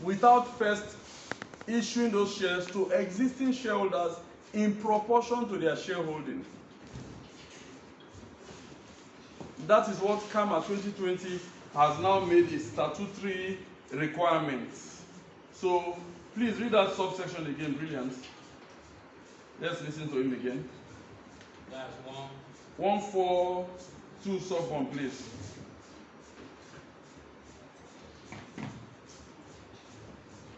without first issuing those shares to existing shareholders in proportion to their shareholding. That is what CAMA 2020 has now made its statutory requirements. So please read that subsection again, brilliant. Let's listen to him again. That's 142 sub 1, please.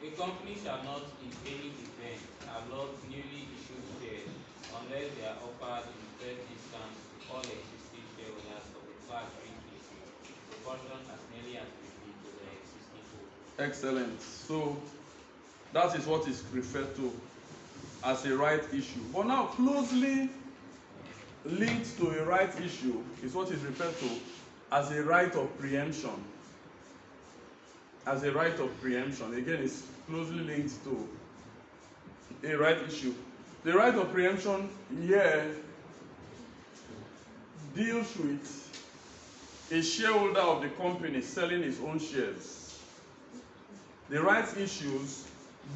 A company shall not in any event allot newly issued shares unless they are offered in fair discount to all existing shareholders of the class treaty in proportion as nearly as may be to their existing holders. Excellent. So that is what is referred to as a right issue. But now closely linked to a right issue is what is referred to as a right of preemption. As a right of preemption. Again, it's closely linked to a right issue. The right of preemption here deals with a shareholder of the company selling his own shares. The right issues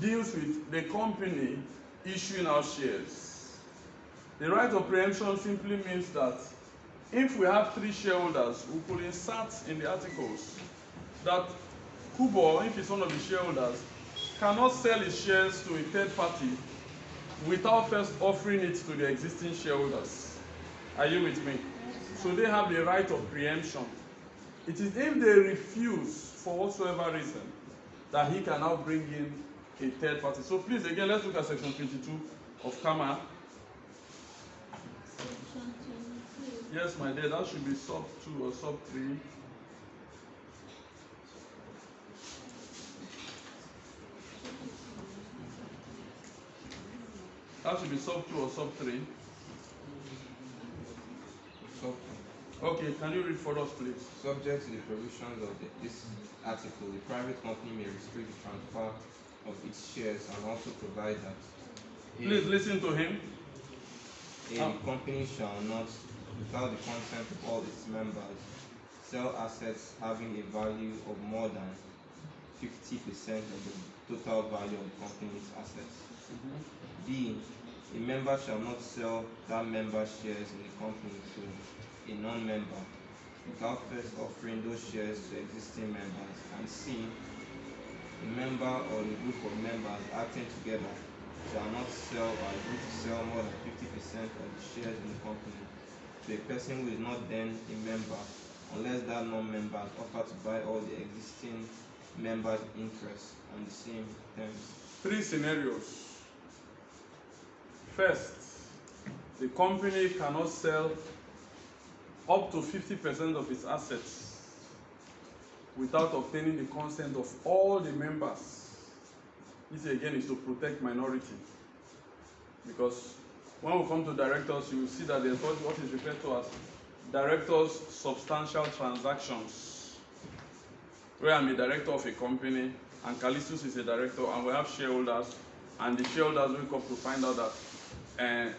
deals with the company issuing out shares. The right of preemption simply means that if we have 3 shareholders, we could insert in the articles that Kubo, if he's one of the shareholders, cannot sell his shares to a third party without first offering it to the existing shareholders. Are you with me? So they have the right of preemption. It is if they refuse for whatsoever reason that he can now bring in a third party. So please, again, let's look at section 22 of CAMA. Section 22. Yes, my dear, that should be sub 2 or sub 3. That should be sub 2 or sub 3. Okay, can you read for us, please? Subject to the provisions of this article, the private company may restrict the transfer of its shares and also provide that Please listen to him. a company shall not, without the consent of all its members, sell assets having a value of more than 50% of the total value of the company's assets. B. A member shall not sell that member's shares in the company to a non-member without first offering those shares to existing members. And C. A member or a group of members acting together shall not sell or agree to sell more than 50% of the shares in the company to a person who is not then a member, unless that non-member has offered to buy all the existing members' interests on the same terms. 3 scenarios. First, the company cannot sell up to 50% of its assets without obtaining the consent of all the members. This again is to protect minority. Because when we come to directors, you will see that there's what is referred to as directors' substantial transactions. Where I'm a director of a company, and Callistus is a director, and we have shareholders, and the shareholders wake up to find out that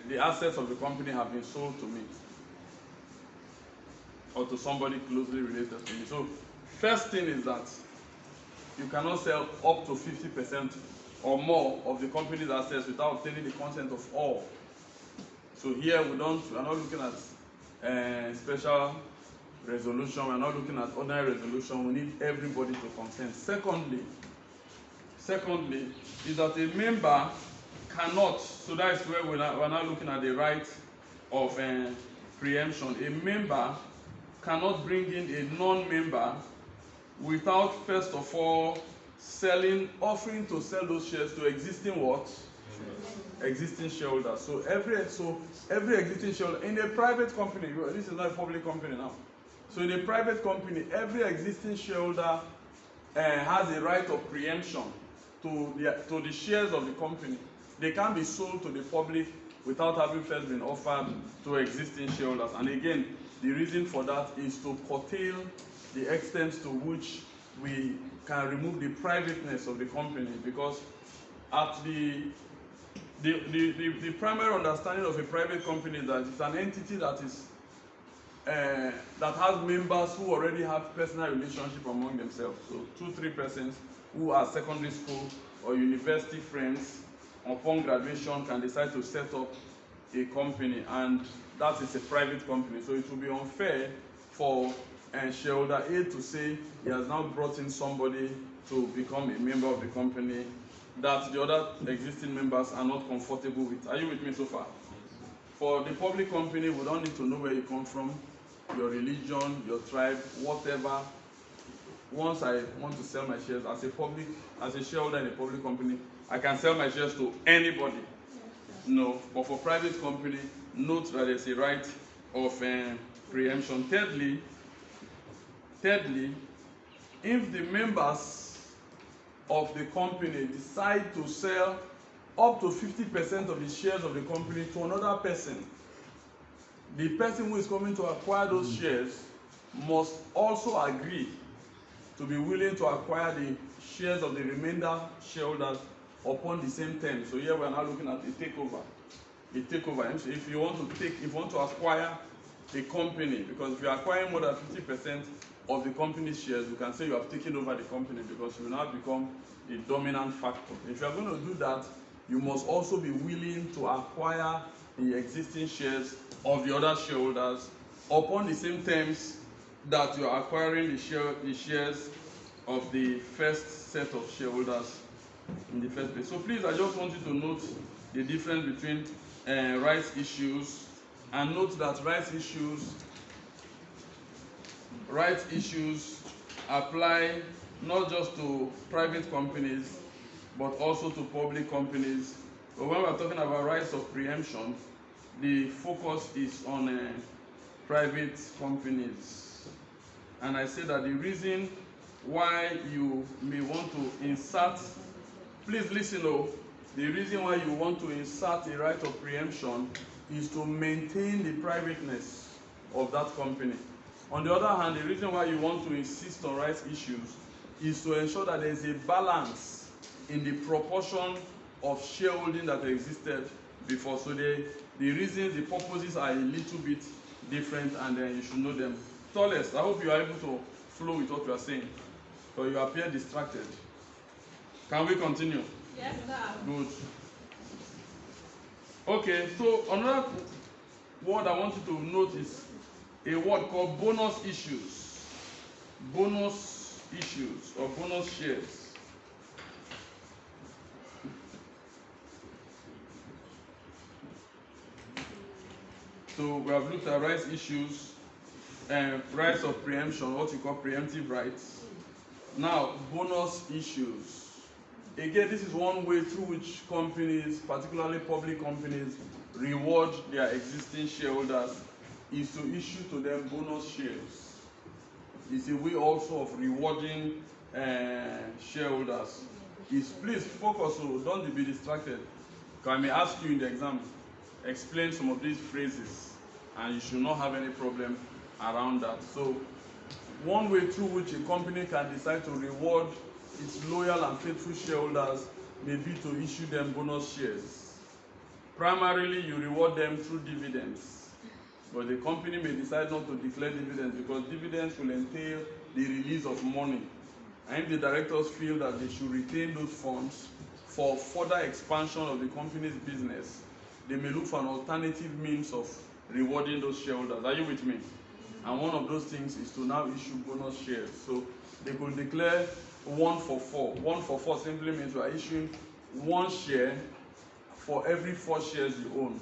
the assets of the company have been sold to me or to somebody closely related to me. So first thing is that you cannot sell up to 50% or more of the company's assets without obtaining the consent of all. So here we are not looking at special resolution, we're not looking at ordinary resolution, we need everybody to consent. Secondly is that a member cannot, so that is where we're now looking at the right of preemption. A member cannot bring in a non-member without first of all offering to sell those shares to existing what? Existing shareholders. So every existing shareholder in a private company, this is not a public company now. So in a private company, every existing shareholder has a right of preemption to the shares of the company. They can't be sold to the public without having first been offered to existing shareholders. And again, the reason for that is to curtail the extent to which we can remove the privateness of the company, because at the primary understanding of a private company is that it's an entity that is that has members who already have personal relationship among themselves. So 2-3 persons who are secondary school or university friends upon graduation can decide to set up a company, and that is a private company. So it will be unfair for shareholder A to say he has now brought in somebody to become a member of the company that the other existing members are not comfortable with. Are you with me so far? For the public company, we don't need to know where you come from, your religion, your tribe, whatever. Once I want to sell my shares as a shareholder in a public company, I can sell my shares to anybody. No, but for private company, note that there's a right of preemption. Thirdly, if the members of the company decide to sell up to 50% of the shares of the company to another person, the person who is coming to acquire those shares must also agree to be willing to acquire the shares of the remainder shareholders upon the same terms. So here we are now looking at a takeover. If you want to acquire a company, because if you are acquiring more than 50% of the company's shares, you can say you have taken over the company because you will now become the dominant factor. If you are going to do that, you must also be willing to acquire the existing shares of the other shareholders upon the same terms that you are acquiring the shares of the first set of shareholders in the first place. So please, I just want you to note the difference between rights issues, and note that rights issues apply not just to private companies but also to public companies. But when we are talking about rights of preemption, the focus is on private companies. And I say that the reason why you may want to insert, please listen, the reason why you want to insert a right of preemption is to maintain the privateness of that company. On the other hand, the reason why you want to insist on rights issues is to ensure that there is a balance in the proportion of shareholding that existed before. So the reasons, the purposes are a little bit different, and then you should know them. Tallest, I hope you are able to flow with what you are saying, but you appear distracted. Can we continue? Yes, sir. Good. Okay, so another word I want you to note is a word called bonus issues. Bonus issues or bonus shares. So we have looked at rights issues and rights of preemption, what we call preemptive rights. Now, bonus issues. Again, this is one way through which companies, particularly public companies, reward their existing shareholders, is to issue to them bonus shares. It's a way also of rewarding shareholders. Please focus, so don't be distracted. I may ask you in the exam, explain some of these phrases, and you should not have any problem around that. So, one way through which a company can decide to reward its loyal and faithful shareholders may be to issue them bonus shares. Primarily, you reward them through dividends, but the company may decide not to declare dividends because dividends will entail the release of money. And if the directors feel that they should retain those funds for further expansion of the company's business, they may look for an alternative means of rewarding those shareholders. Are you with me? And one of those things is to now issue bonus shares. So they could declare 1 for 4. 1 for 4 simply means you are issuing 1 share for every 4 shares you own.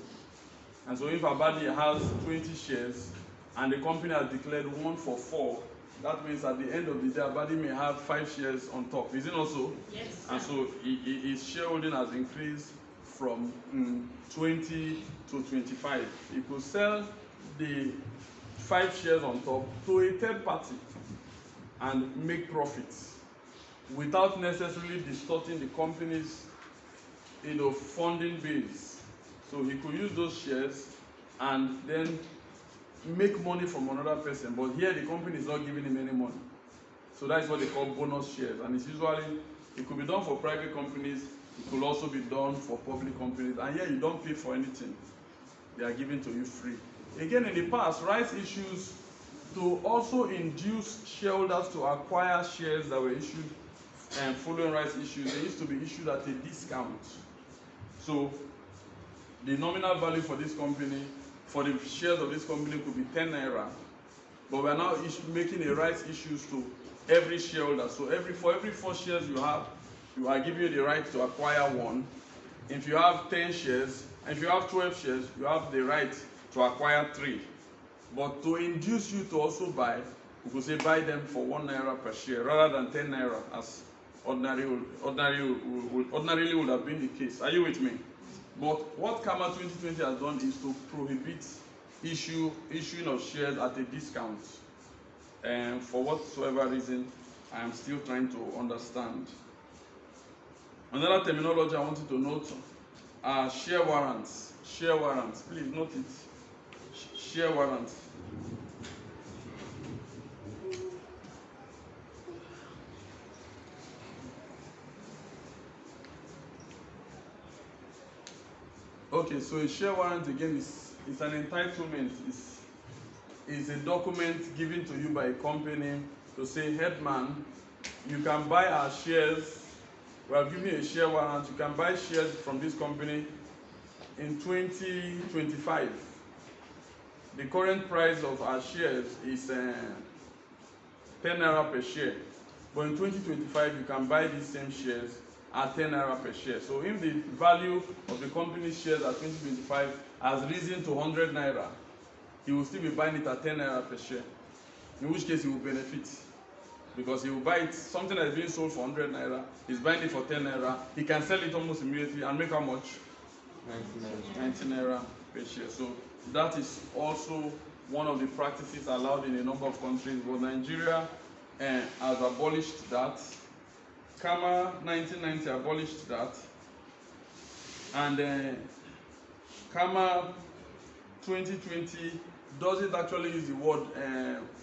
And so if Abadi has 20 shares and the company has declared 1 for 4, that means at the end of the day, Abadi may have 5 shares on top. Is it not so? Yes. And so his shareholding has increased from 20 to 25. He could sell the 5 shares on top to a third party and make profits without necessarily distorting the company's funding base. So he could use those shares and then make money from another person, but here the company is not giving him any money. So that's what they call bonus shares, and it's usually, it could be done for private companies, it could also be done for public companies, and here you don't pay for anything. They are given to you free. Again, in the past, rights issues to also induce shareholders to acquire shares that were issued following rights issues, they used to be issued at a discount. So the nominal value for this company, for the shares of this company, could be 10 naira. But we are now making a rights issues to every shareholder. So for every 4 shares you have, you are giving you the right to acquire 1. If you have 10 shares, and if you have 12 shares, you have the right to acquire 3. But to induce you to also buy, we could say buy them for 1 naira per share rather than 10 naira as ordinarily would have been the case. Are you with me? But what KAMA 2020 has done is to prohibit issuing of shares at a discount. And for whatsoever reason, I am still trying to understand. Another terminology I want you to note are share warrants. Share warrants, please note it. Share warrants. Okay, so a share warrant again is an entitlement. Is a document given to you by a company to say, headman, you can buy our shares. We have given you a share warrant. You can buy shares from this company in 2025. The current price of our shares is 10 naira per share. But in 2025, you can buy these same shares at 10 naira per share. So if the value of the company's shares at 2025 has risen to 100 naira, he will still be buying it at 10 naira per share. In which case he will benefit. Because he will buy it, something that is being sold for 100 naira, he's buying it for 10 naira, he can sell it almost immediately and make how much? 90 naira per share. So that is also one of the practices allowed in a number of countries. But Nigeria has abolished that. KAMA 1990 abolished that. And KAMA 2020 doesn't actually use the word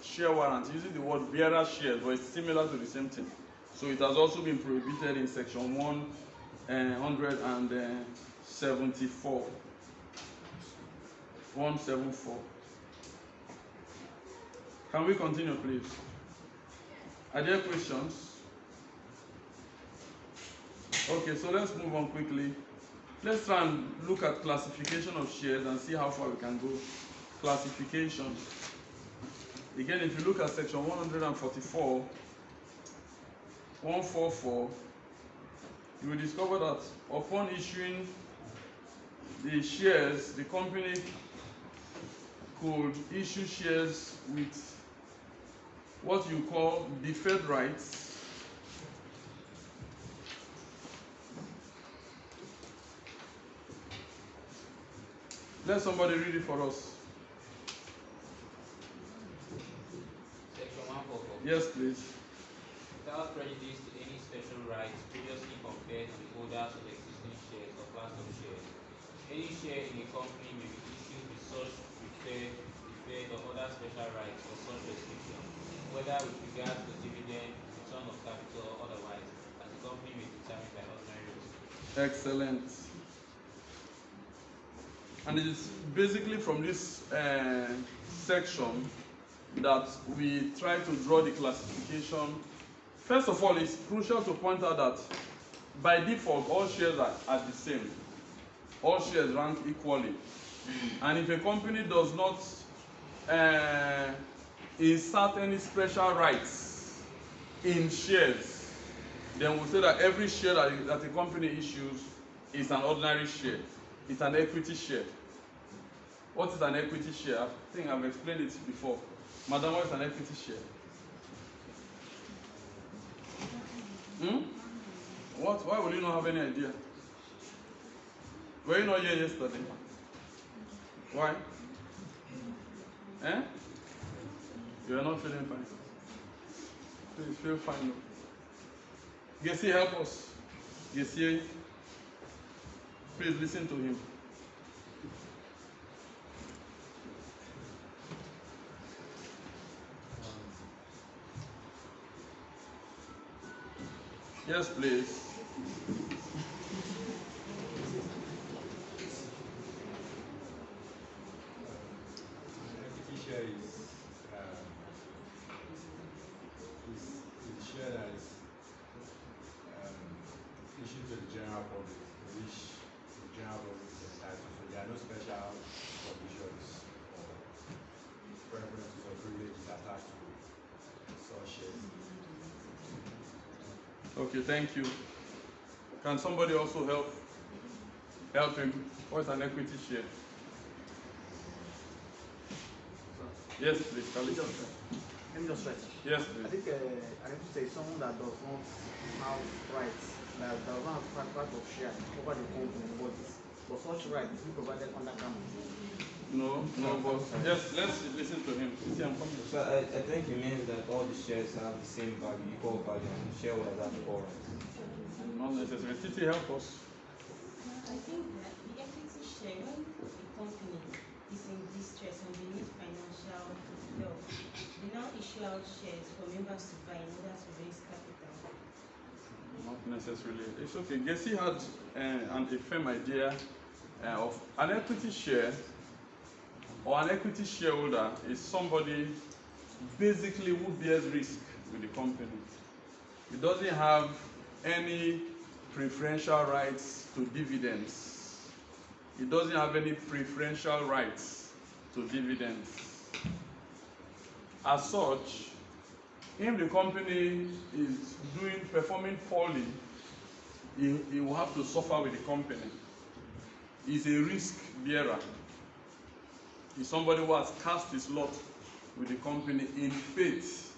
share warrant, it uses the word bearer shares, but it's similar to the same thing. So it has also been prohibited in section 174. 174. Can we continue, please? Are there questions? Okay, so let's move on quickly. Let's try and look at classification of shares and see how far we can go. Classification. Again, if you look at section 144, 144, you will discover that upon issuing the shares, the company could issue shares with what you call deferred rights. Let somebody read it for us. Section 144. Yes, please. Without prejudice to any special rights previously conferred on the holders of existing shares or class of shares, any share in a company may be issued with such deferred or other special rights or such restriction, whether with regard to dividend, return of capital, or otherwise, as the company may determine by ordinary rules. Excellent. And it is basically from this section that we try to draw the classification. First of all, it's crucial to point out that by default, all shares are the same. All shares rank equally. And if a company does not insert any special rights in shares, then we'll say that every share that a company issues is an ordinary share. It's an equity share. What is an equity share? I think I've explained it before. Madam, what is an equity share? What? Why would you not have any idea? Were you not here yesterday? Why? You are not feeling fine. Please feel fine. Gessie, help us. Gessie, please listen to him. Yes, please. Equity share is a share that is Okay, thank you. Can somebody also help him? What's an equity share? Yes, please. Let me Khalid. just try. Yes, I please. think I need to say someone that does not have rights, that does not have right of share over the company bodies, but such right is provided under government. No, but yes, let's listen to him. See, I'm coming. So I think it means that all the shares have the same value, equal value, and the shareholders have equal rights. Not necessarily. Titi, help us. I think that the equity share, when a company is in distress and they need financial help, they now issue out shares for members to buy in order to raise capital. Not necessarily. It's okay. Gessi had a firm idea of an equity share or an equity shareholder is somebody basically who bears risk with the company. It doesn't have any preferential rights to dividends. It doesn't have any preferential rights to dividends. As such, if the company is performing poorly, he will have to suffer with the company. He's a risk bearer. He's somebody who has cast his lot with the company in faith.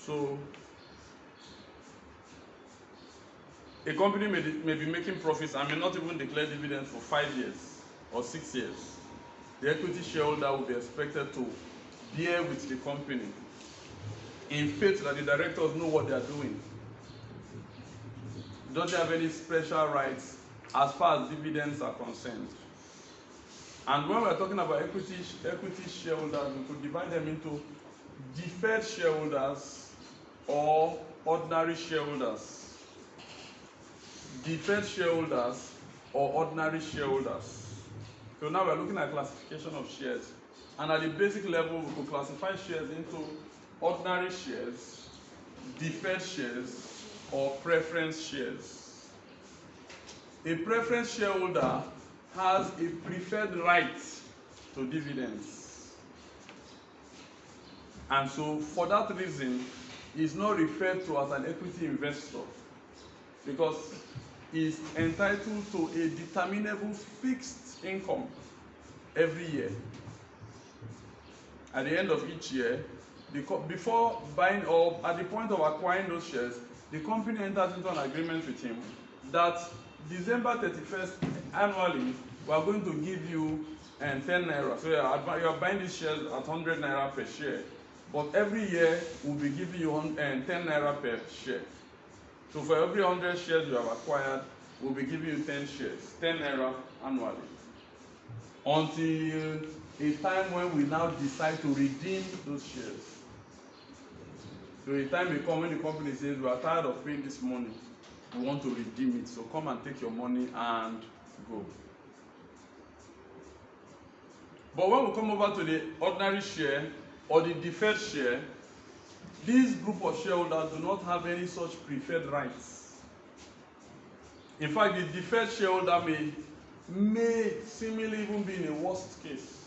So a company may be making profits and may not even declare dividends for 5 years or 6 years. The equity shareholder will be expected to bear with the company in faith that the directors know what they are doing. Doesn't have any special rights as far as dividends are concerned. And when we're talking about equity shareholders, we could divide them into deferred shareholders or ordinary shareholders. Deferred shareholders or ordinary shareholders. So now we're looking at classification of shares. And at the basic level, we could classify shares into ordinary shares, deferred shares, or preference shares. A preference shareholder has a preferred right to dividends. And so for that reason, he is not referred to as an equity investor because he is entitled to a determinable fixed income every year. At the end of each year, before buying or at the point of acquiring those shares, the company enters into an agreement with him that December 31st annually, we are going to give you 10 naira. So you are buying these shares at 100 naira per share. But every year, we'll be giving you 10 naira per share. So for every 100 shares you have acquired, we'll be giving you 10 shares, 10 naira annually. Until a time when we now decide to redeem those shares. So a time may come when the company says, we are tired of paying this money, we want to redeem it, so come and take your money and go. But when we come over to the ordinary share or the deferred share, this group of shareholders do not have any such preferred rights. In fact, the deferred shareholder may seemingly even be in a worst case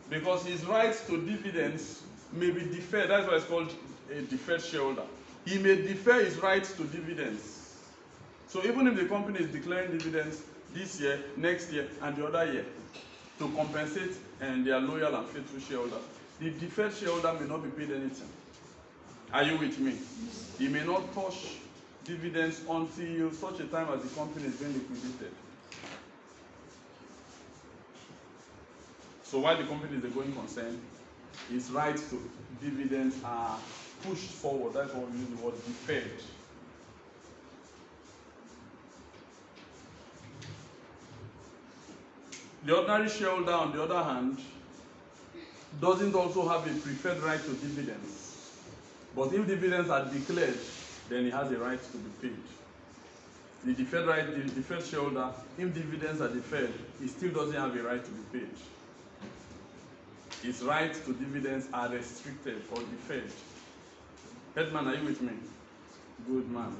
because his rights to dividends may be deferred. That's why it's called a deferred shareholder. He may defer his rights to dividends. So even if the company is declaring dividends this year, next year, and the other year to compensate their loyal and faithful shareholders, the deferred shareholder may not be paid anything. Are you with me? He may not touch dividends until such a time as the company is being liquidated. So while the company is a going concern, his rights to dividends are pushed forward. That's why we use the word deferred. The ordinary shareholder, on the other hand, doesn't also have a preferred right to dividends. But if dividends are declared, then he has a right to be paid. The deferred shareholder, if dividends are deferred, he still doesn't have a right to be paid. His rights to dividends are restricted or deferred. Headman, are you with me? Good man.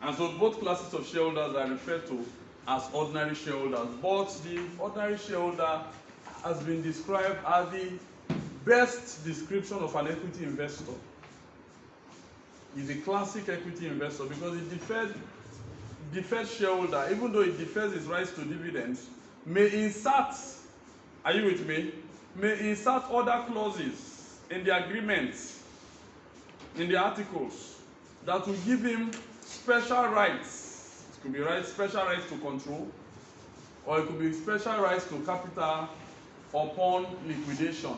And so both classes of shareholders are referred to as ordinary shareholders. But the ordinary shareholder has been described as the best description of an equity investor. He's a classic equity investor because it deferred shareholder, even though it defers his rights to dividends, may insert, are you with me? May insert other clauses in the agreements, in the articles, that will give him special rights. It could be special rights to control, or it could be special rights to capital upon liquidation,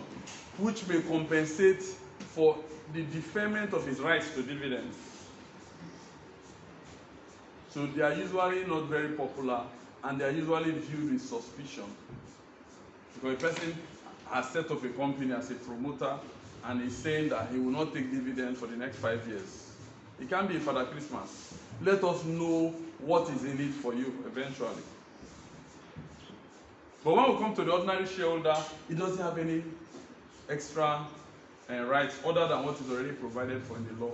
which may compensate for the deferment of his rights to dividends. So they are usually not very popular, and they are usually viewed with suspicion. Because a person has set up a company as a promoter and is saying that he will not take dividends for the next 5 years. It can be Father Christmas. Let us know what is in it for you eventually. But when we come to the ordinary shareholder, he doesn't have any extra rights other than what is already provided for in the law.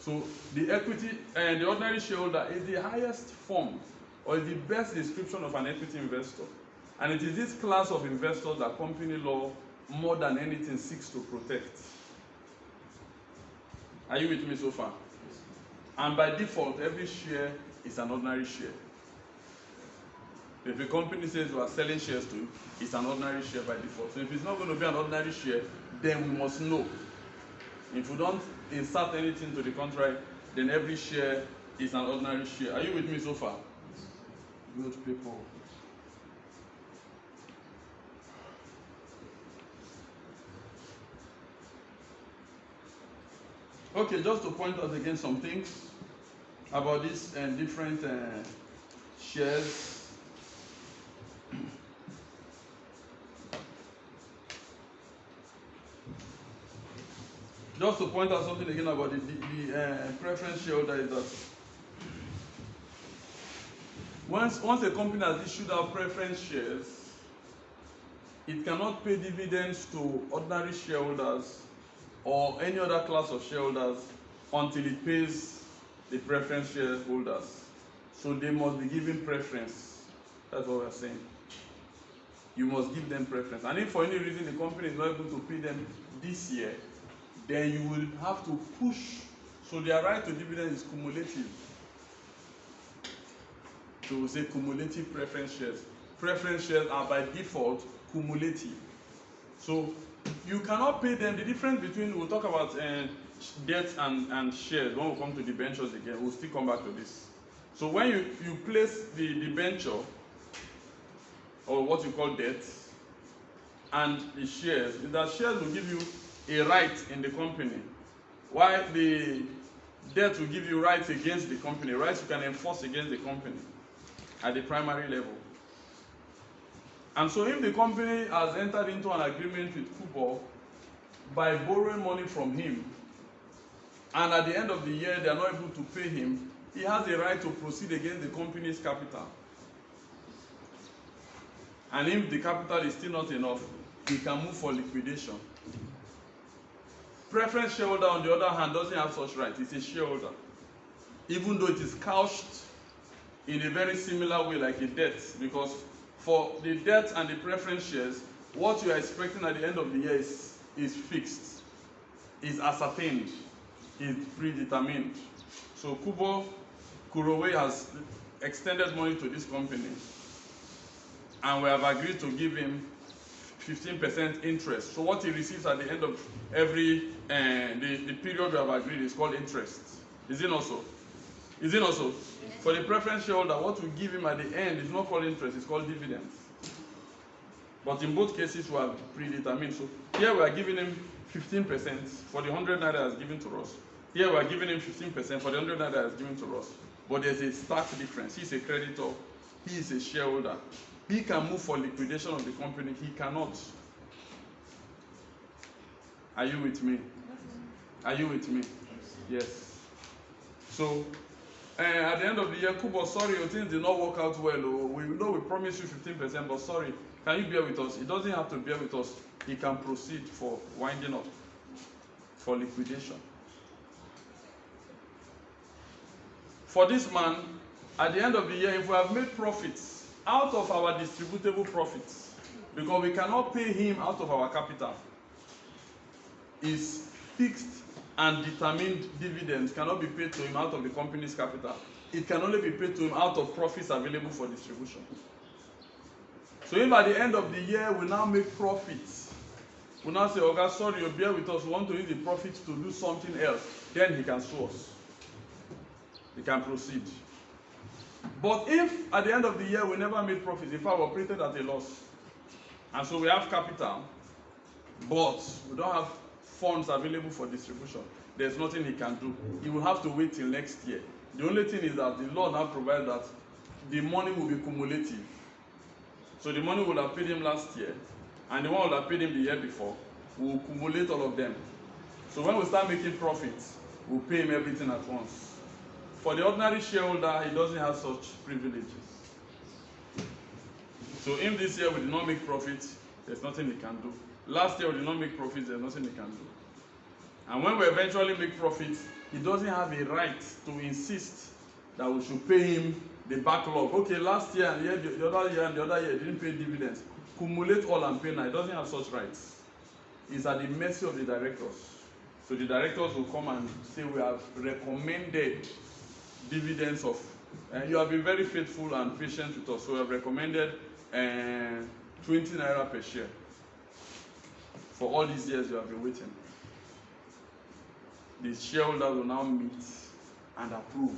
So the equity and the ordinary shareholder is the highest form or is the best description of an equity investor. And it is this class of investors that company law, more than anything, seeks to protect. Are you with me so far? And by default, every share is an ordinary share. If a company says we are selling shares to you, it's an ordinary share by default. So if it's not going to be an ordinary share, then we must know. If we don't insert anything to the contrary, then every share is an ordinary share. Are you with me so far? Good people. Okay, just to point out again some things about these different shares. Just to point out something again about the preference shareholder is that once a company has issued out preference shares, it cannot pay dividends to ordinary shareholders or any other class of shareholders until it pays the preference shareholders. So they must be given preference. That's what we're saying. You must give them preference. And if for any reason the company is not able to pay them this year, then you will have to push. So their right to dividend is cumulative. So we say cumulative preference shares. Preference shares are by default cumulative. So you cannot pay them. The difference between, we'll talk about debt and shares when we come to debentures again. We'll still come back to this. So when you place the debenture, or what you call debt, and the shares, that shares will give you a right in the company, while the debt will give you rights against the company, rights you can enforce against the company at the primary level. And so if the company has entered into an agreement with Kubo by borrowing money from him, and at the end of the year they are not able to pay him, he has a right to proceed against the company's capital. And if the capital is still not enough, he can move for liquidation. Preference shareholder, on the other hand, doesn't have such right. It's a shareholder. Even though it is couched in a very similar way like a debt, because for the debt and the preference shares, what you are expecting at the end of the year is fixed, is ascertained, is predetermined. So Kurowe has extended money to this company, and we have agreed to give him 15% interest. So what he receives at the end of every the period we have agreed is called interest. Is it not so? Is it not so? Yes. For the preference shareholder, what we give him at the end is not called interest, it's called dividends. But in both cases we have predetermined. So here we are giving him 15% for the 100 naira has given to us. Here we are giving him 15% for the 100 naira has given to us. But there's a stark difference. He's a creditor, he is a shareholder. He can move for liquidation of the company, he cannot. Are you with me? Are you with me? Yes. So, at the end of the year, Kubo, sorry, your things did not work out well. We know we promised you 15%, but sorry, can you bear with us? He doesn't have to bear with us. He can proceed for winding up, for liquidation. For this man, at the end of the year, if we have made profits out of our distributable profits, because we cannot pay him out of our capital, is fixed and determined dividends cannot be paid to him out of the company's capital. It can only be paid to him out of profits available for distribution. So if at the end of the year we now make profits, we now say, "Okay, sorry, you bear with us, we want to use the profits to do something else," then he can sue us. He can proceed. But if at the end of the year we never made profit, in fact we operated at a loss, and so we have capital, but we don't have funds available for distribution, there's nothing he can do. He will have to wait till next year. The only thing is that the law now provides that the money will be cumulative. So the money will have paid him last year, and the one will have paid him the year before. We will cumulate all of them. So when we start making profits, we'll pay him everything at once. For the ordinary shareholder, he doesn't have such privileges. So if this year we did not make profits, there's nothing he can do. Last year we did not make profits, there's nothing he can do. And when we eventually make profits, he doesn't have a right to insist that we should pay him the backlog. Okay, last year and the other year and the other year didn't pay dividends. Cumulate all and pay now. He doesn't have such rights. He's at the mercy of the directors. So the directors will come and say, "We have recommended dividends of, you have been very faithful and patient with us, so we have recommended 20 naira per share. For all these years you have been waiting." The shareholders will now meet and approve.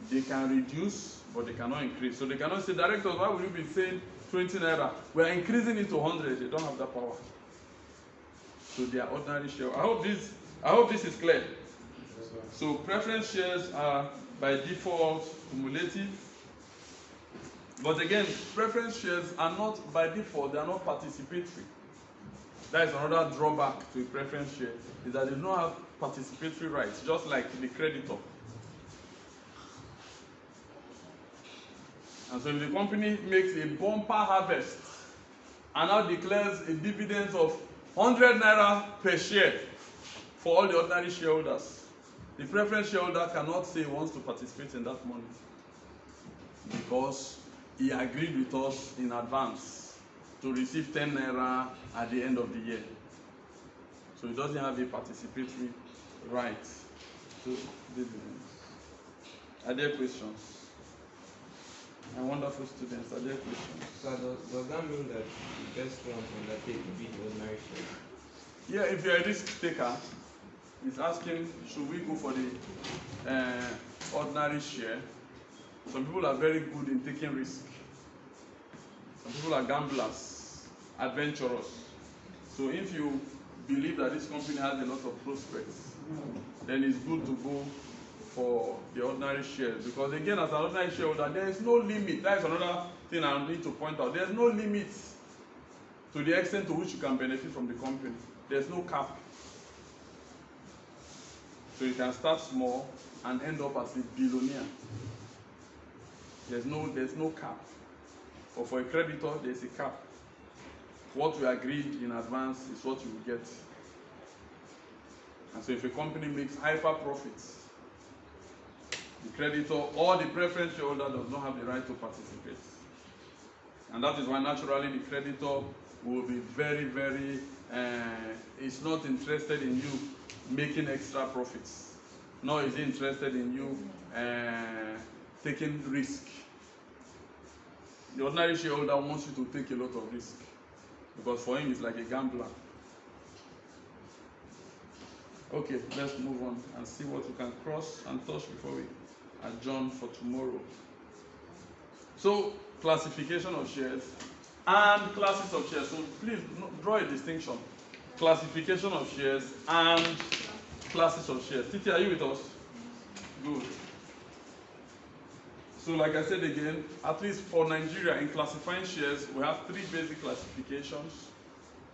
They can reduce, but they cannot increase. So they cannot say, "Directors, why will you be saying 20 naira? We are increasing it to 100. They don't have that power. So they are ordinary shareholders. I hope this is clear. So preference shares are by default cumulative. But again, preference shares are not by default, they are not participatory. That is another drawback to a preference share, is that they do not have participatory rights, just like the creditor. And so if the company makes a bumper harvest and now declares a dividend of 100 naira per share for all the ordinary shareholders, the preference shareholder cannot say he wants to participate in that money, because he agreed with us in advance to receive 10 naira at the end of the year. So he doesn't have a participatory right to dividends. Are there questions? My wonderful students, are there questions? So does that mean that the best one to undertake would be the ordinary share? Yeah, if you're a risk taker, he's asking, should we go for the ordinary share? Some people are very good in taking risk. Some people are gamblers, adventurous. So if you believe that this company has a lot of prospects, then it's good to go for the ordinary shares. Because again, as an ordinary shareholder, there is no limit. That is another thing I need to point out. There is no limit to the extent to which you can benefit from the company. There's no cap. So you can start small and end up as a billionaire. There's no cap. But for a creditor, there's a cap. What we agreed in advance is what you will get. And so if a company makes hyper profits, the creditor or the preference shareholder does not have the right to participate. And that is why naturally the creditor will be very, very, is not interested in you making extra profits. Nor is he interested in you taking risk. The ordinary shareholder wants you to take a lot of risk, because for him it's like a gambler. Okay, let's move on and see what we can cross and touch before we adjourn for tomorrow. So, classification of shares and classes of shares. So please draw a distinction. Classification of shares and classes of shares. Titi, are you with us? Good. So like I said again, at least for Nigeria, in classifying shares, we have three basic classifications: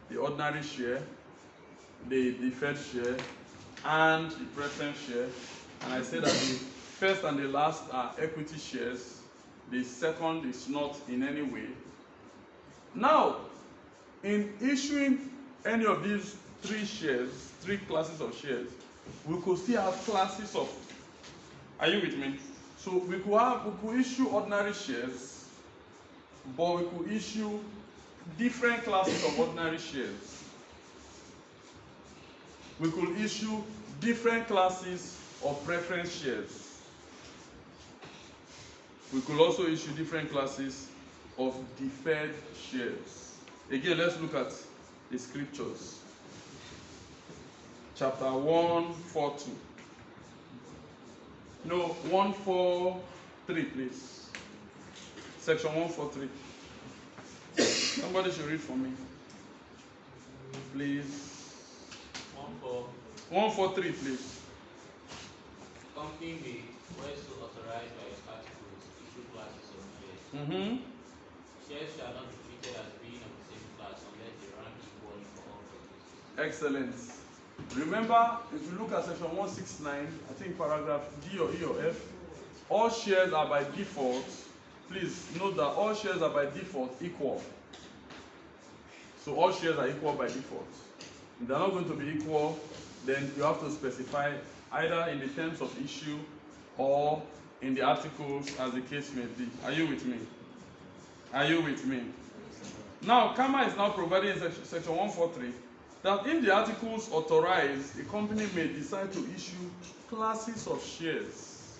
the ordinary share, the deferred share, and the preference share. And I said that the first and the last are equity shares. The second is not in any way. Now, in issuing any of these three classes of shares, we could still have classes of. Are you with me? So we could issue ordinary shares, but we could issue different classes of ordinary shares. we could issue different classes of preference shares. We could also issue different classes of deferred shares. Again, let's look at the scriptures. Chapter 142. No, 143, please. Section 143. Somebody should read for me. Please. 143, please. Company may, where so authorized by its articles, issue classes of shares. Shares shall not be treated as being of the same class unless they rank equally for all purposes. Excellent. Remember, if you look at section 169, I think paragraph D or E or F, all shares are by default. Please note that all shares are by default equal. So all shares are equal by default. If they're not going to be equal, then you have to specify either in the terms of issue or in the articles, as the case may be. Are you with me? Are you with me? Now, Kama is now providing in section 143 that if the articles authorize, a company may decide to issue classes of shares.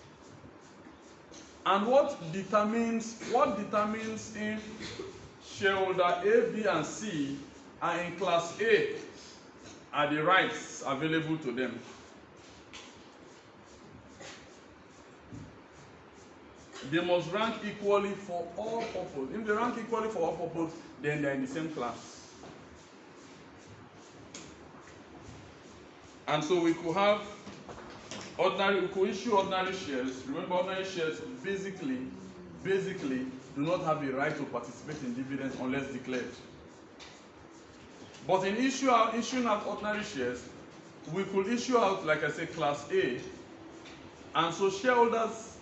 And what determines if shareholder A, B, and C are in class A are the rights available to them. They must rank equally for all purposes. If they rank equally for all purposes, then they are in the same class. And so we could have we could issue ordinary shares. Remember, ordinary shares basically do not have the right to participate in dividends unless declared. But in issuing out ordinary shares, we could issue out, like I said, class A. And so shareholders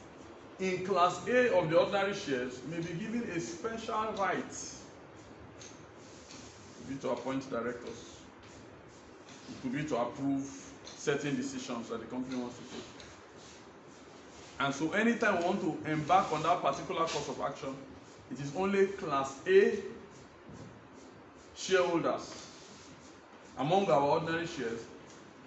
in class A of the ordinary shares may be given a special right to appoint directors. It could be to approve certain decisions that the company wants to take. And so anytime we want to embark on that particular course of action, it is only class A shareholders among our ordinary shares.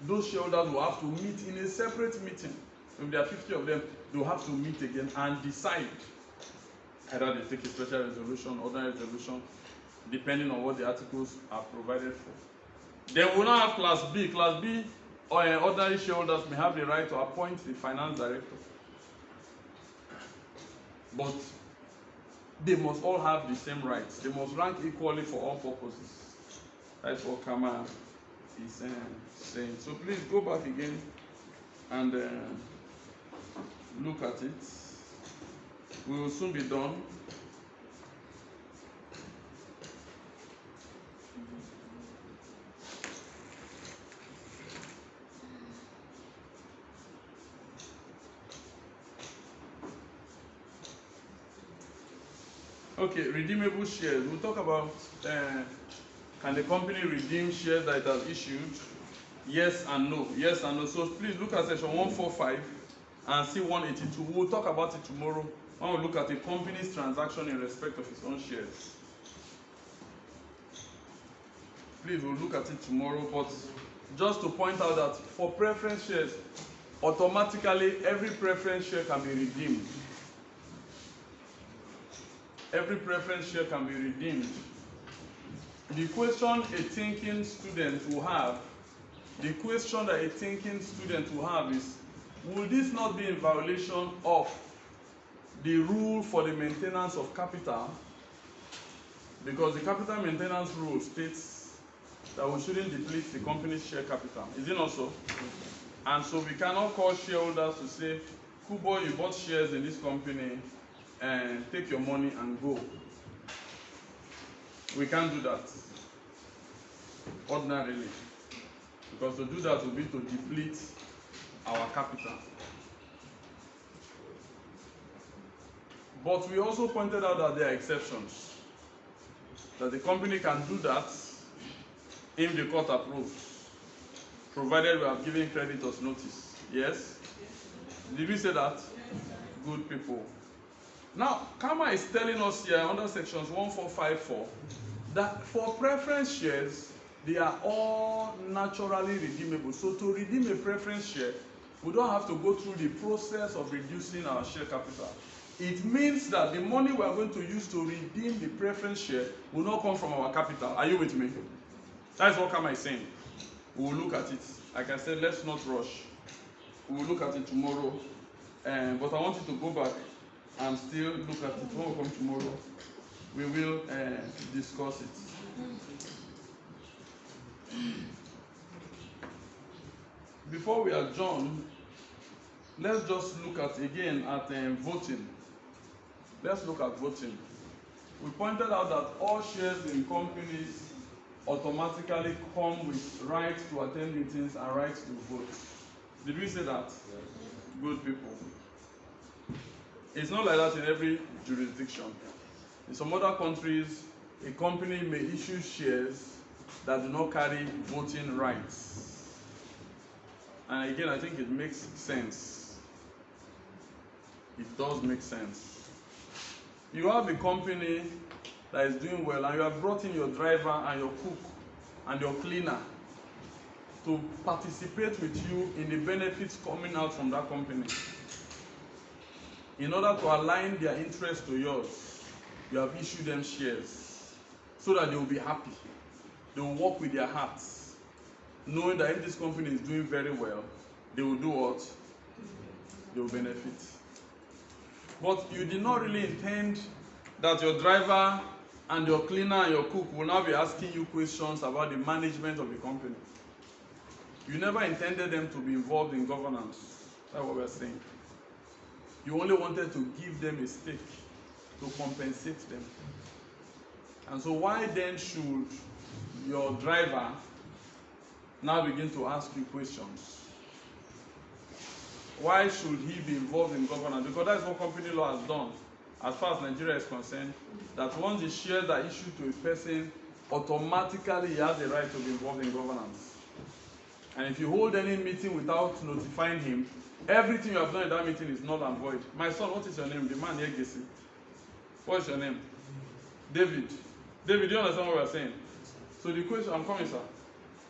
Those shareholders will have to meet in a separate meeting. If there are 50 of them, they will have to meet again and decide either they take a special resolution, ordinary resolution, depending on what the articles are provided for. Then we will now have class B. Class B, ordinary shareholders may have the right to appoint the finance director. But they must all have the same rights. They must rank equally for all purposes. That's what Kama is saying. So please go back again and look at it. We will soon be done. Okay, redeemable shares. We'll talk about can the company redeem shares that it has issued? Yes and no. Yes and no. So please look at section 145 and see 182. We'll talk about it tomorrow when we look at the company's transaction in respect of its own shares. Please, we'll look at it tomorrow. But just to point out that for preference shares, automatically every preference share can be redeemed. Every preference share can be redeemed. The question a thinking student will have, is, will this not be in violation of the rule for the maintenance of capital? Because the capital maintenance rule states that we shouldn't deplete the company's share capital. Is it not so? And so we cannot call shareholders to say, Kubo, you bought shares in this company, and take your money and go. We can't do that ordinarily, because to do that would be to deplete our capital. But we also pointed out that there are exceptions, that the company can do that if the court approves, provided we have given creditors notice. Yes? Did we say that? Good people. Now, Kama is telling us here under sections 1454 that for preference shares, they are all naturally redeemable. So to redeem a preference share, we don't have to go through the process of reducing our share capital. It means that the money we are going to use to redeem the preference share will not come from our capital. Are you with me? That's what Kama is saying. We will look at it. Like I said, let's not rush. We will look at it tomorrow. But I want you to go back and still look at it. When we come tomorrow, we will discuss it. Before we adjourn, let's just look at voting. Let's look at voting. We pointed out that all shares in companies automatically come with right to attend meetings and right to vote. Did we say that? Yes. Good people. It's not like that in every jurisdiction. In some other countries, a company may issue shares that do not carry voting rights. And again, I think it makes sense. It does make sense. You have a company that is doing well, and you have brought in your driver and your cook and your cleaner to participate with you in the benefits coming out from that company. In order to align their interest to yours, you have issued them shares so that they will be happy. They will work with their hearts, knowing that if this company is doing very well, they will do what? They will benefit. But you did not really intend that your driver and your cleaner and your cook will now be asking you questions about the management of the company. You never intended them to be involved in governance. That's what we're saying. You only wanted to give them a stake to compensate them. And so why then should your driver now begin to ask you questions? Why should he be involved in governance? Because that's what company law has done, as far as Nigeria is concerned, that once the shares are issued to a person, automatically he has the right to be involved in governance. And if you hold any meeting without notifying him, everything you have done in that meeting is null and void. My son, what is your name? The man here, Gesi. What is your name? David. David, do you understand what we are saying? So the question, I'm coming, sir.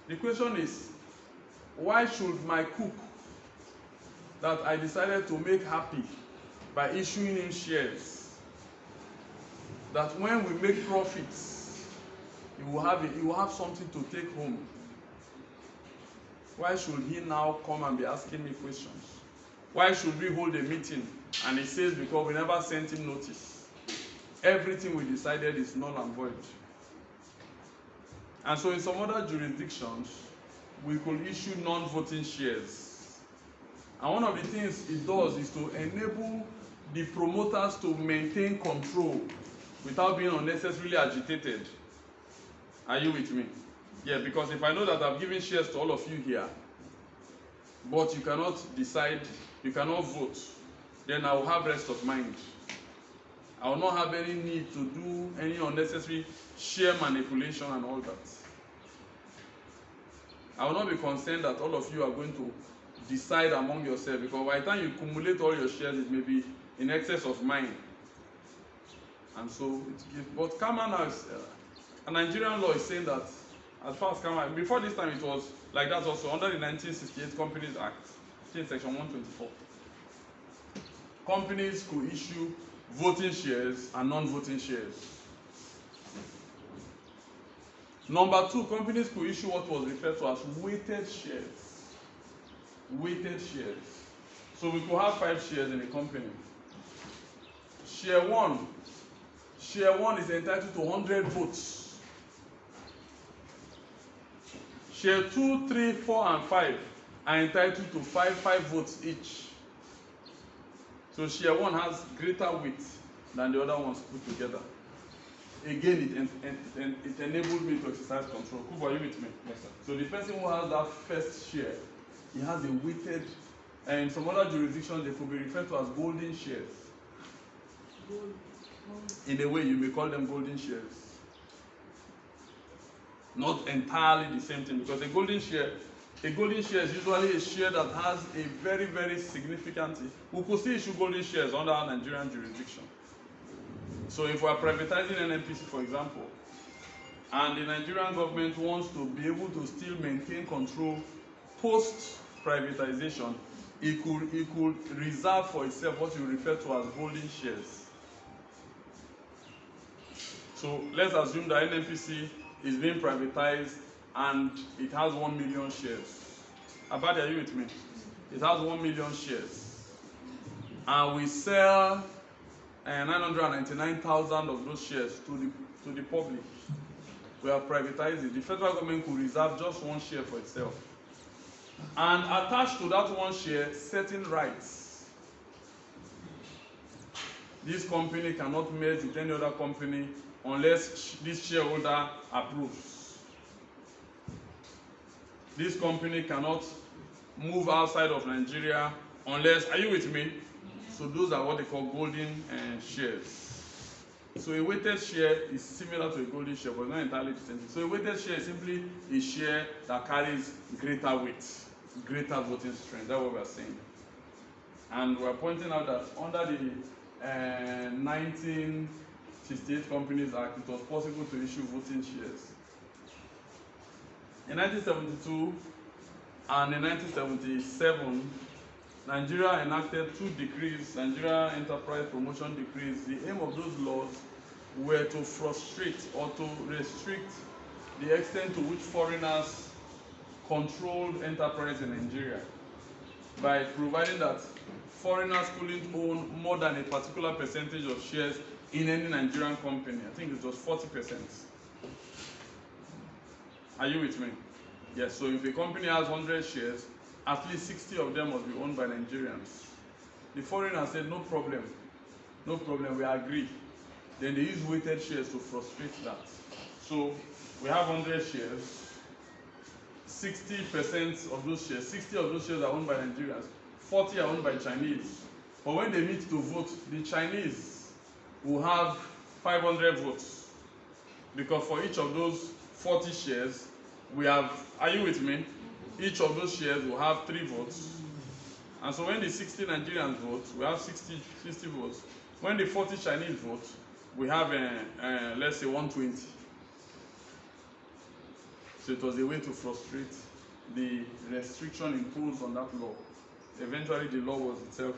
The question is, why should my cook that I decided to make happy by issuing him shares, that when we make profits, he will have something to take home? Why should he now come and be asking me questions? Why should we hold a meeting and he says because we never sent him notice? Everything we decided is null and void. And so in some other jurisdictions, we could issue non-voting shares. And one of the things it does is to enable the promoters to maintain control without being unnecessarily agitated. Are you with me? Yeah, because if I know that I've given shares to all of you here, but you cannot decide, you cannot vote, then I will have rest of mind. I will not have any need to do any unnecessary share manipulation and all that. I will not be concerned that all of you are going to decide among yourselves, because by the time you accumulate all your shares, it may be in excess of mine. And so, but Kama now is, a Nigerian law is saying that, as far as Kama, before this time it was like that also, under the 1968 Companies Act, section 124. Companies could issue voting shares and non-voting shares. Number two, companies could issue what was referred to as weighted shares. Weighted shares. So we could have 5 shares in a company. Share one is entitled to 100 votes. Share 2, 3, 4, and 5 are entitled to 5 votes each. So share 1 has greater weight than the other ones put together. Again, it enabled me to exercise control. Kuba, are you with me? Yes, sir. So the person who has that first share, he has a weighted, and in some other jurisdictions, they could be referred to as golden shares. In a way, you may call them golden shares. Not entirely the same thing, because a golden share is usually a share that has a very, very significant. We could still issue golden shares under our Nigerian jurisdiction. So if we are privatizing NNPC, for example, and the Nigerian government wants to be able to still maintain control post privatization, it could reserve for itself what you refer to as golden shares. So let's assume that NNPC is being privatized and it has 1 million shares. Abadi, are you with me? It has 1 million shares. And we sell 999,000 of those shares to the public. We are privatizing. The federal government could reserve just 1 share for itself. And attached to that 1 share, certain rights. This company cannot merge with any other company unless this shareholder approves. This company cannot move outside of Nigeria unless, are you with me? So those are what they call golden shares. So a weighted share is similar to a golden share, but not entirely the same thing. So a weighted share is simply a share that carries greater weight, greater voting strength. That's what we're saying. And we're pointing out that under the 1968 Companies Act, it was possible to issue voting shares. In 1972 and in 1977, Nigeria enacted 2 decrees, Nigeria Enterprise Promotion Decrees. The aim of those laws were to frustrate or to restrict the extent to which foreigners controlled enterprise in Nigeria by providing that foreigners couldn't own more than a particular percentage of shares in any Nigerian company. I think it was 40%. Are you with me? Yes, so if a company has 100 shares, at least 60 of them must be owned by Nigerians. The foreigners said, no problem, we agree. Then they use weighted shares to frustrate that. So we have 100 shares, 60% of those shares, 60 of those shares are owned by Nigerians, 40 are owned by Chinese. But when they meet to vote, the Chinese will have 500 votes. Because for each of those 40 shares, we have, are you with me? Each of those shares will have 3 votes. And so when the 60 Nigerians vote, we have 60 votes. When the 40 Chinese vote, we have, let's say, 120. So it was a way to frustrate the restriction imposed on that law. Eventually, the law was itself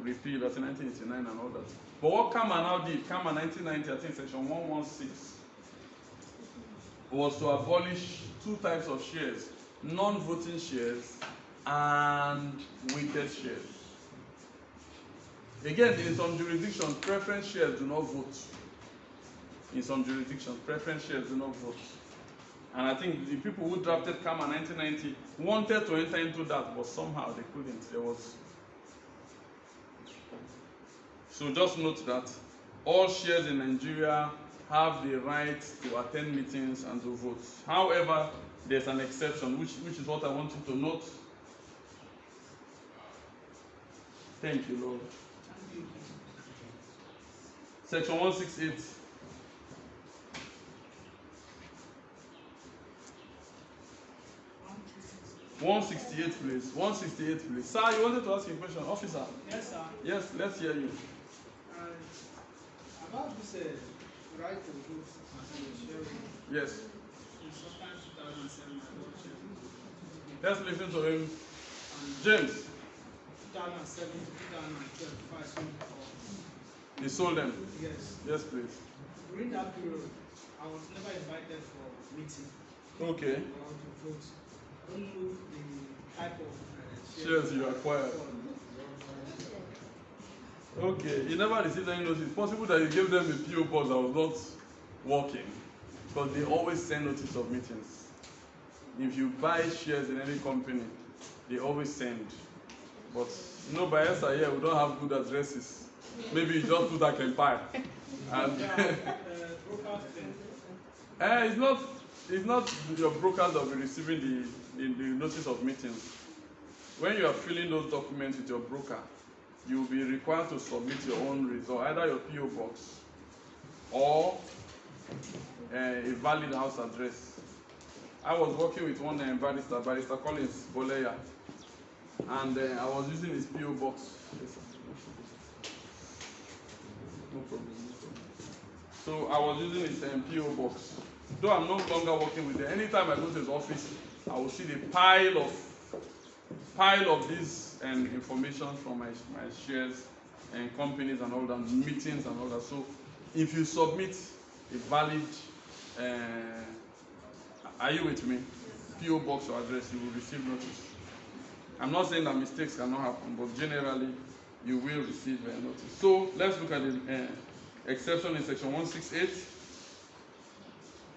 repealed after 1989 and all that. But what Kama now did, Kama 1990, I think section 116, was to abolish 2 types of shares, non-voting shares and weighted shares. Again, in some jurisdictions, preference shares do not vote. In some jurisdictions, preference shares do not vote. And I think the people who drafted Kama 1990 wanted to enter into that, but somehow they couldn't. So just note that all shares in Nigeria have the right to attend meetings and to vote. However, there's an exception, which is what I want you to note. Thank you, Lord. Section 168. Please. 168, please. Sir, you wanted to ask a question, officer? Yes, sir. Yes, let's hear you. About this right to vote and sharing. Yes. In sometime 2007, I got sharing. Let's listen to him. James. 2007 to 2012, I sold You sold them? Yes. Yes, please. During that period, I was never invited for meeting. Okay. Or to vote. I don't know the type of shares you acquired. Okay, you never received any notice. It's possible that you gave them a PO box that was not working, because they always send notice of meetings. If you buy shares in any company, they always send. But you know, by SI here, we don't have good addresses. Maybe you just put a Empire. And it's not your brokers that will be receiving the notice of meetings. When you are filling those documents with your broker, you will be required to submit your own result, either your PO box or a valid house address. I was working with one barrister Collins Boleya, and I was using his PO box. Yes, no problem. So I was using his PO box. Though I'm no longer working with them, anytime I go to his office, I will see the pile of this information from my shares and companies and all that, meetings and all that. So if you submit a valid, are you with me? PO box or address, you will receive notice. I'm not saying that mistakes cannot happen, but generally you will receive a notice. So let's look at the exception in section 168.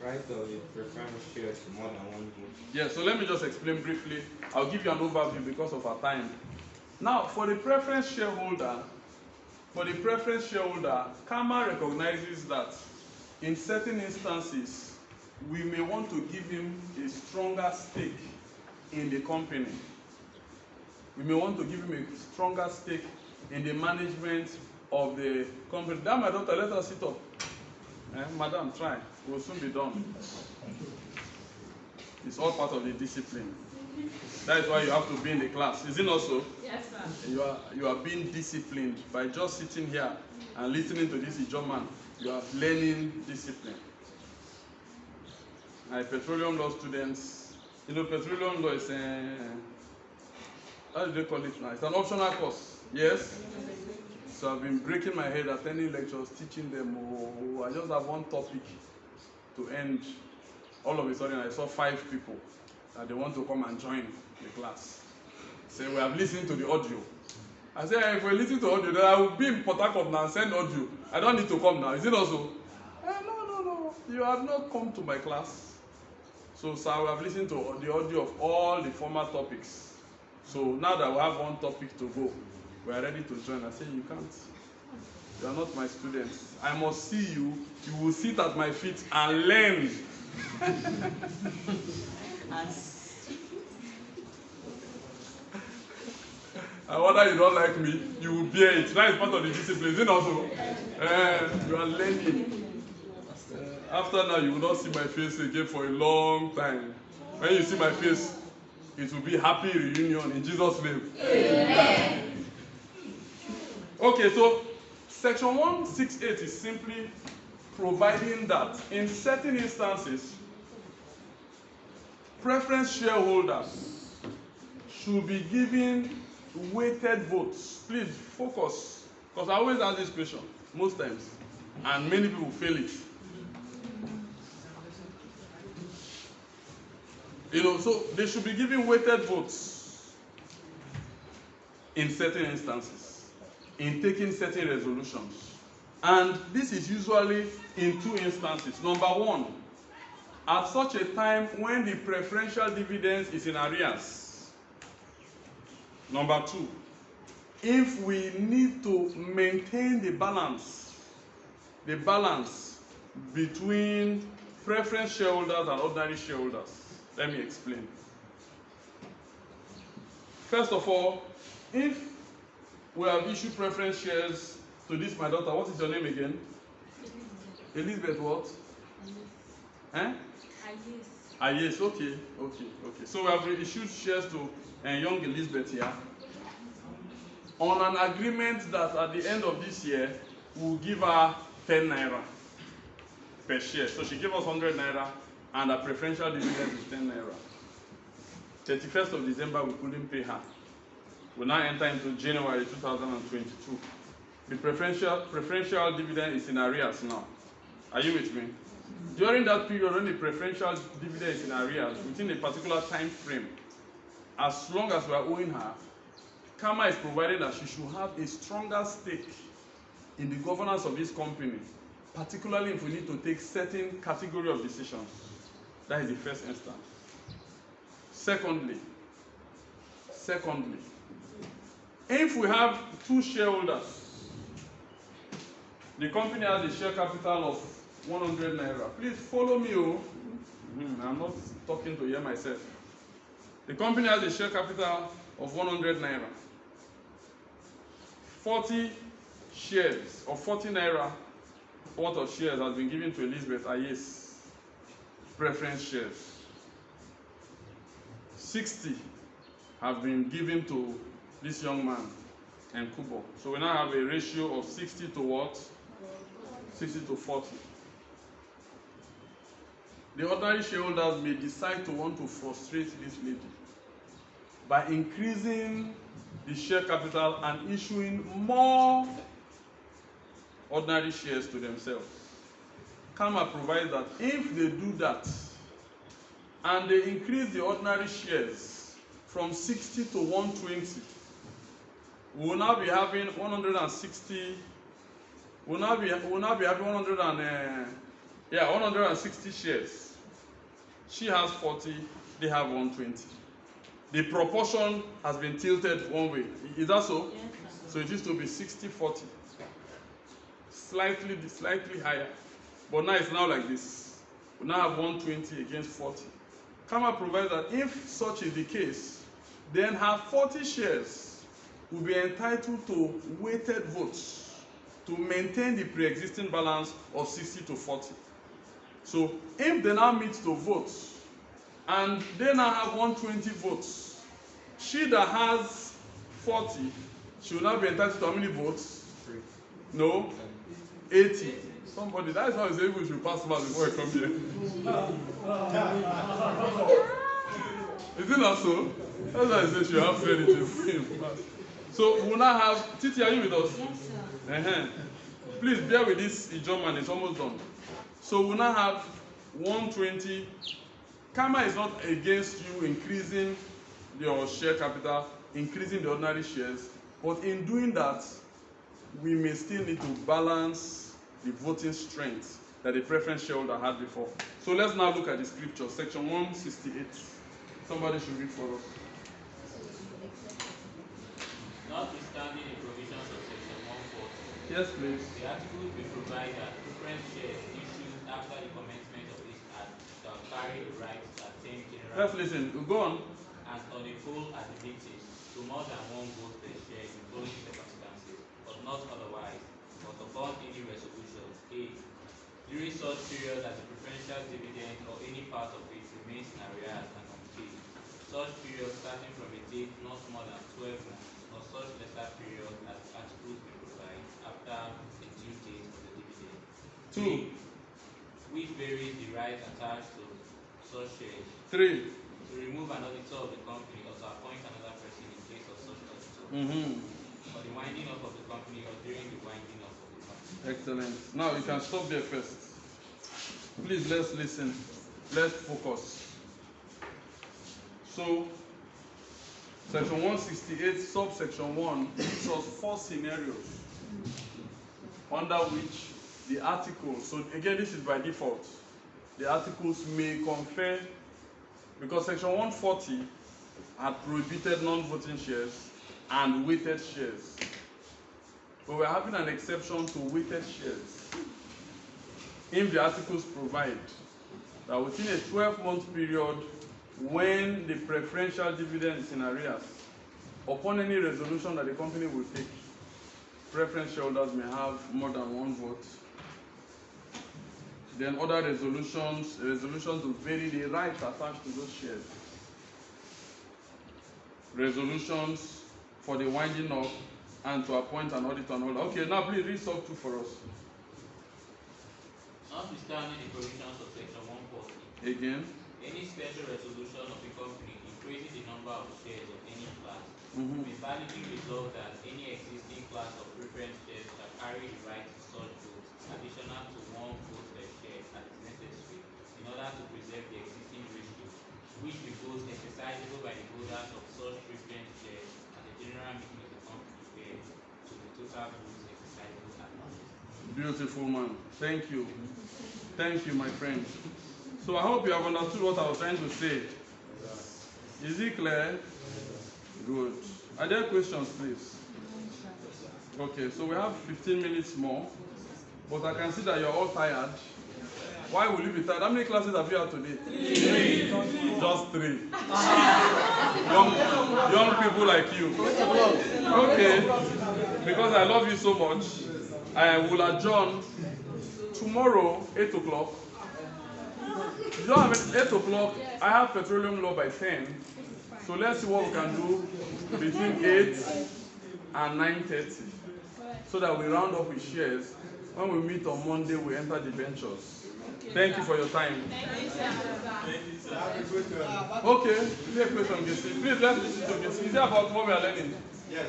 Right of the preference shares to more than one group. Yeah, so let me just explain briefly. I'll give you an overview because of our time. Now, for the preference shareholder, Karma recognizes that in certain instances, we may want to give him a stronger stake in the company. We may want to give him a stronger stake in the management of the company. That, my daughter, let us sit up. Madam, try. We'll soon be done. It's all part of the discipline. That is why you have to be in the class. Is it not so? Yes, sir. You are being disciplined by just sitting here and listening to this German. You are learning discipline. Petroleum law students, petroleum law is how do they call it now? It's an optional course. Yes? So I've been breaking my head attending lectures, teaching them. I just have one topic to end. All of a sudden, I saw 5 people that they want to come and join the class. Say, we have listened to the audio. I said, if we listen to audio, then I will be in Port Harcourt now and send audio. I don't need to come now. Is it also? No. You have not come to my class. So I have listened to the audio of all the former topics. So now that we have one topic to go, we are ready to join. I say, you can't. You are not my students. I must see you. You will sit at my feet and learn. And whether you don't like me, you will bear it. That is part of the discipline. Is it also? You are learning. After now, you will not see my face again for a long time. When you see my face, it will be happy reunion in Jesus' name. Amen. Okay, so section 168 is simply providing that in certain instances, preference shareholders should be given weighted votes. Please focus, because I always ask this question most times, and many people fail it. So they should be given weighted votes in certain instances, in taking certain resolutions. And this is usually in 2 instances. Number 1, at such a time when the preferential dividends is in arrears. Number 2, if we need to maintain the balance between preference shareholders and ordinary shareholders. Let me explain. First of all, if we have issued preference shares to this, my daughter, what is your name again? Elizabeth what? Yes, okay. So we have issued shares to young Elizabeth here on an agreement that at the end of this year, we'll give her 10 naira per share. So she gave us 100 naira and her preferential dividend is 10 naira. 31st of December, we couldn't pay her. We now enter into January 2022. The preferential dividend is in arrears now. Are you with me? During that period, when the preferential dividend is in arrears, within a particular time frame, as long as we are owing her, Karma is providing that she should have a stronger stake in the governance of this company, particularly if we need to take certain category of decisions. That is the first instance. Secondly, if we have 2 shareholders, the company has a share capital of 100 naira. Please follow me. I'm not talking to hear myself. The company has a share capital of 100 naira. 40 shares or 40 naira worth of shares has been given to Elizabeth Ayes. Preference shares. 60 have been given to this young man and Kubo. So we now have a ratio of 60 to what? 60 to 40. the ordinary shareholders may decide to want to frustrate this lady by increasing the share capital and issuing more ordinary shares to themselves. Karma provides that if they do that and they increase the ordinary shares from 60 to 120, we will now be having 160. We'll now be having 160 shares. She has 40, they have 120. The proportion has been tilted one way. Is that so? Yes, sir. So it used to be 60-40. Slightly higher. But now it's now like this. We now have 120 against 40. Karma provides that if such is the case, then her 40 shares will be entitled to weighted votes to maintain the pre-existing balance of 60 to 40. So if they now meet to vote and they now have 120 votes, she that has 40, she will now be entitled to how many votes? No? 80. Somebody, that's how it's able to pass by before I come here. Is it not so? That's why I say she have faith in him. So we will now have, Titi, are you with us? Yes, sir. Please bear with this German, it's almost done. So we now have 120. Karma is not against you increasing your share capital, increasing the ordinary shares, but in doing that, we may still need to balance the voting strength that the preference shareholder had before. So let's now look at the scripture, section 168. Somebody should read for us. Notwithstanding the provisions of section 140, Yes, please. the articles will provide that preference shares issued after the commencement of this act shall carry the right to attain general Let's listen. Go on. and on a poll at the meeting to more than one vote per share in following circumstances, but not otherwise, but upon any resolution. A. During such period as the preferential dividend or any part of it remains in arrears and unpaid, such period starting from a date not more than 12 months, or such lesser period as the articles will provide after the due date of the dividend. 2. Which varies the right attached to such shares. 3. To remove an auditor of the company or to appoint another person in place of such auditor. For the winding up of the company or during the winding up of the company. Excellent. Now you can stop there first. Please, let's listen. Let's focus. So, section 168, subsection 1, gives us 4 scenarios under which the articles, so again, this is by default, the articles may confer, because section 140 had prohibited non-voting shares and weighted shares. But we're having an exception to weighted shares. If the articles provide that within a 12-month period, when the preferential dividend is in arrears, upon any resolution that the company will take, preference shareholders may have more than one vote. Then other resolutions will vary the rights attached to those shares. Resolutions for the winding up and to appoint an auditor and all that. Okay, now please read sub 2 for us. Notwithstanding the provisions of section 140, Again. any special resolution of the company increasing the number of shares of any class may validly resolve that any existing class of preference shares shall carry the right to such votes additional to one vote per share as is necessary in order to preserve the existing ratio, which the votes exercisable by the holders of such preference shares at the general meeting of the company bear to the total votes exercisable at large. Beautiful man. Thank you. Thank you, my friend. So I hope you have understood what I was trying to say. Is it clear? Good. Are there questions, please? Okay, so we have 15 minutes more, but I can see that you're all tired. Why will you be tired? How many classes have you had today? 3. Just 3. Young people like you. Okay, because I love you so much, I will adjourn tomorrow, 8 o'clock. You don't have 8 o'clock. I have petroleum law by 10. So let's see what we can do between 8 and 9:30 so that we round up with shares. When we meet on Monday, we enter the ventures. Thank you for your time. Thank you, sir. Okay, please question, Gesi. Please let's listen to Gesi. Is it about what we are learning? Yeah.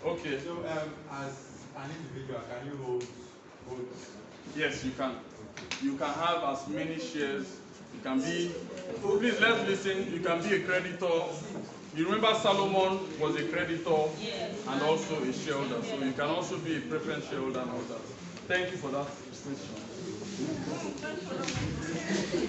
Okay. So, as an individual, can you hold? Yes, you can. You can have as many shares. You can be. Please let's listen. You can be a creditor. You remember Solomon was a creditor and also a shareholder. So you can also be a preference shareholder and all that. Thank you for that question.